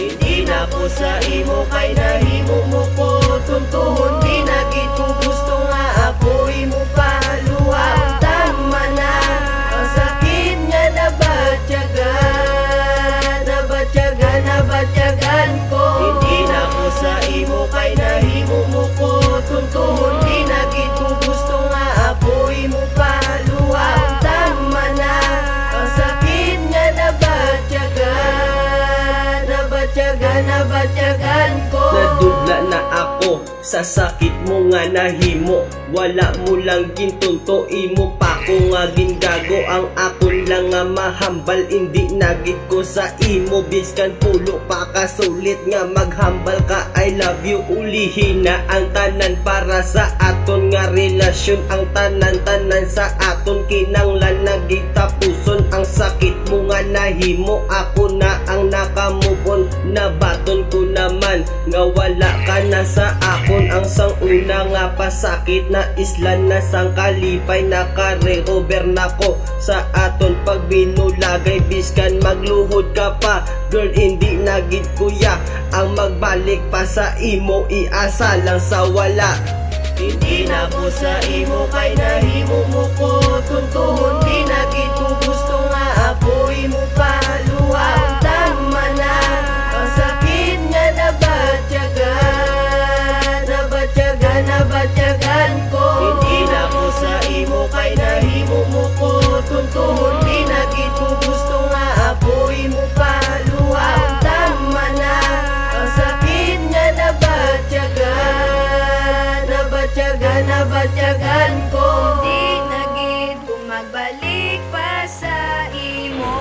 Hindi na ko sa imo kay nahimo mo ko tuntuhon. Di na gid ko gusto nga ako imo paluha. Tama na ang sakit nga nabatyagan ko. Hindi na ko sa imo kay nahimo mo ko tuntuhon. Di na gid ko gusto nga ako imo paluha. Tama na ang sakit nga nabatyagan ko. Nadudla na ako sa sakit mo nga nahimo. Wala mo lang gintunto, imo pa ko nga gingago. Ang akon lang nga mahambal, hindi nagit ko sa imo. Biskan pulo pa ka sulit nga maghambal ka. I love you, ulihin na ang tanan para sa aton nga relasyon. Ang tanan-tanan sa aton kinanglan nagitapuson. Ang sakit mo nga nahimo, ako na ang nakamubon. Nabaton ko naman nga wala ka na sa akon. Ang sang una nga pasakit na islan na sang kalipay. Naka-recover na ko sa aton pagbinulagay. Biskan magluhod ka pa, girl, hindi nagid kuya ang magbalik pa sa imo. Iasa lang sa wala. Hindi na ko sa imo kay nahimo mo ko tuntuhon. Di na gid ko gusto nga ako imo paluha. Tama na ang sakit nga nabatyagan ko. Hindi na ko sa imo kay nahimo mo ko tuntuhon. Di na gid ko gusto nga ako imo paluha. Tama na ang sakit nga nabatyagan ko. Di na gid ko magbalik pa sa imo,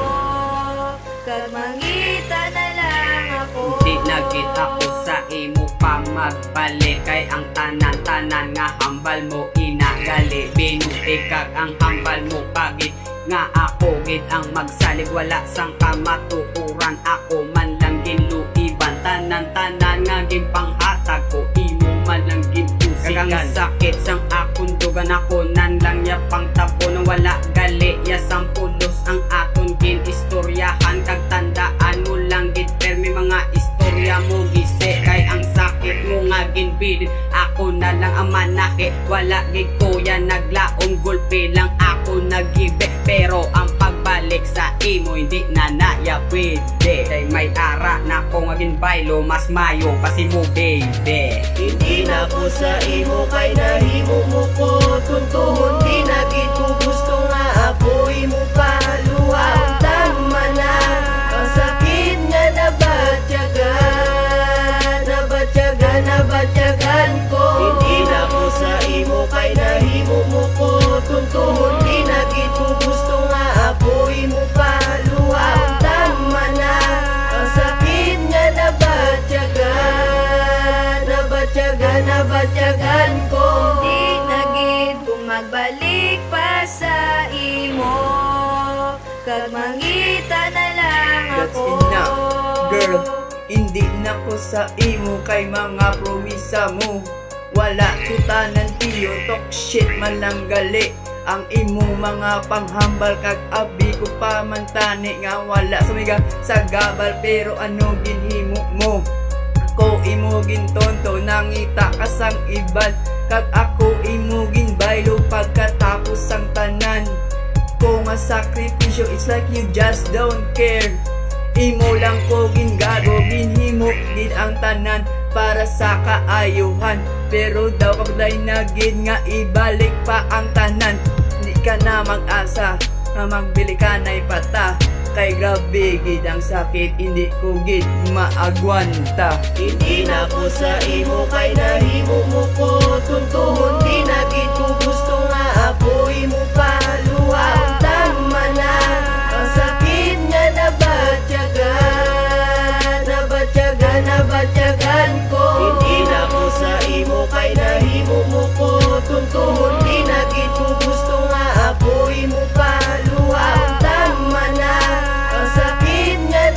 kag mangita na lang ako. Di na gid ako sa imo pa magbalik. Kay ang tanan-tanan nga hambal mo inagali. Binuti kag ang hambal mo pagit nga ako gid ang magsalig. Wala sang kamatuoran, ako man lang ginluiban. Tanan-tanan nga ginpanghatag ko, imo man lang gintusigan. Kagang sakit sang akong dugan, ako nan lang ya pang tabo. Nang wala gali ya sang pulos ang aton ginistoryahan. Kag tandaan mo lang gid permi mga istorya mo gise. Kay ang sakit mo nga ginbilin, ako na lang ang manake. Wala gid kuya naglaong gulpi lang ako nagibe. Pero ang pagbalik sa imo hindi na naya pwede. Kay may ara na ko nga ginbaylo, mas mayo pa si mo baby. Hindi na ko sa imo kay nahimo mo ko tuntuhon. Di na gid ko gusto nga ako imo paluha. Tama na ang sakit nga nabatyagan ko. Hindi na ko sa imo kay nahimo mo ko tuntuhon. Di na gid ko gusto nga ako imo paluha. Tama na ang sakit nga nabatyagan ko. Di na gid ko magbalik pa sa imo, kag mangita na lang That's ako. enough, girl. Hindi na ko sa imo kay mga promisa mo. Wala ko tanan tiyo, talk shit man lang gali. Ang imo mga panghambal kag abi ko pa man tani nga wala sumiga sa gabal. Pero ano ginhimo mo? Ako imo gintonto, nangita ka sang iban. Kag ako imo ginbaylo pagkatapos ang tanan ko nga sakripisyo. It's like you just don't care. Imo lang ko gingago, ginhimo gid ang tanan para sa kaayuhan. Pero daw kapag na gid nga ibalik pa ang tanan. Di ka na mag-asa na magbili ka na ipata. Kay grabe gid ang sakit, hindi ko gid maagwanta. Hindi na ko sa imo kay nahimo mo ko tuntuhon. Di na gid ko gusto nga ako imo paluha. Tama na ang sakit nga nabatyagan ko. Hindi na ko sa imo kay nahimo mo ko tuntuhon. Di na gid ko gusto nga ako imo paluha. Tama na ang sakit nga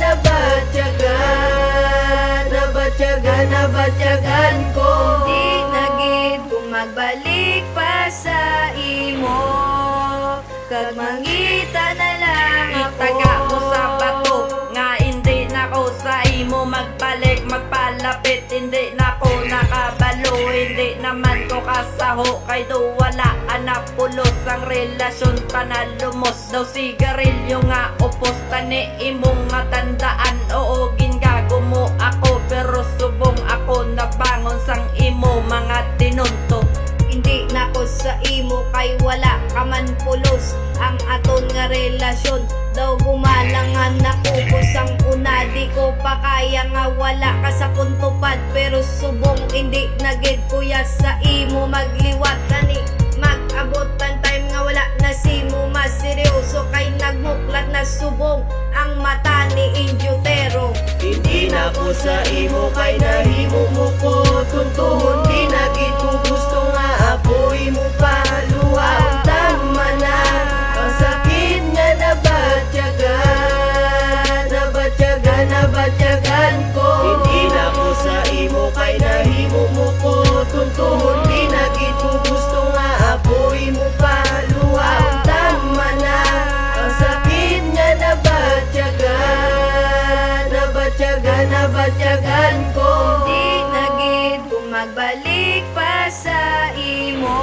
nabatyagan ko. Di na gid ko magbalik pa sa imo, kag mangita na lang ako. Itaga mo sa bato nga hindi na ko sa imo magpa kapit, hindi na ko nakabalo, hindi naman ko kasaho, kay do wala anak pulos ang relasyon panalumos, daw sigarilyo nga upos, tani imong nga tandaan, oo gingago mo ako, pero subong ako nabangon sang imo mga tinunto. Hindi na ko sa imo kay wala ka man pulos, ang aton nga relasyon daw gumalangan ako ko sang una, di ko pa kaya nga wala ka sa kuntupad, pero subong hindi nagid kuya sa imo magliwat, kani mag-abot ang time nga wala na simo mas seryoso, kay nagmuklat na subong ang mata ni Indyutero. Hindi na ko sa imo kay nahimo mo ko tuntuhon, di na gid ko gusto nga apoy mo paluha, tama na ang sakit nga nabatyagan ko. Hindi na ko sa imo kay nahimo mo ko tuntuhon, di na gid ko gusto nga apoy mo paluha, tama na ang sakit nga nabatyagan ko. Di nagid kung magbalik pa sa imo,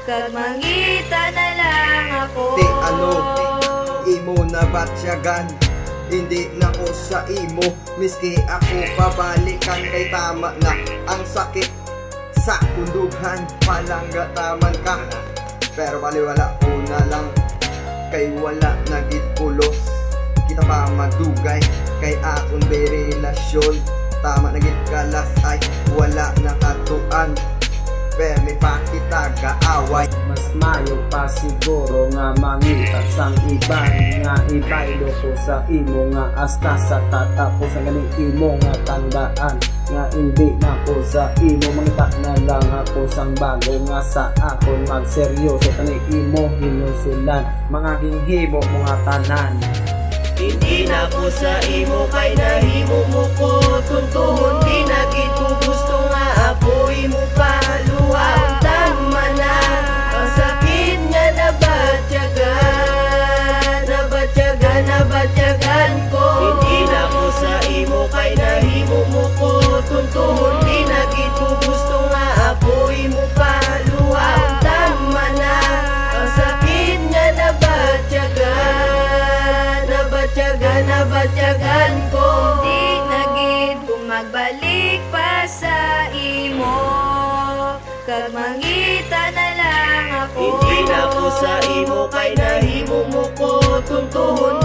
kag mangita na lang ako. Di ano, imo na batsyagan, hindi na ko sa imo, miski ako pabalikan, kay tama na ang sakit sa kundughan, palangga taman ka, pero baliwala ko na lang, kay wala nagit pulos, kita pa magdugay, kay akong relasyon, tama nagit kalas ay wala nakatuan, pero may pa kita gaaway. Mas mayo pa siguro nga mangita sang iban, nga ibaylo ko sa imo nga hasta sa tatapos ang ganing imo nga tandaan, nga hindi na ko sa imo mangita na lang ako sang bago nga sa akon magseryoso, kani imo hinusulan mga ginghimo mga tanan. Hindi na ko sa imo kay nahimo mo ko tuntuhon, di na gid ko gusto nga apoy mo paluha, tama na ang sakit nga nabatyagan ko. Hindi na ko sa imo kay nahimo mo ko tuntuhon, di na gid ko gusto nga apoy mo paluha, tama na ang sakit nga nabatyagan ko. Di nagid kung magbalik pa sa imo, kag mangita na lang ako. Hindi na ko sa imo kay nahimo mo ko tuntuhon,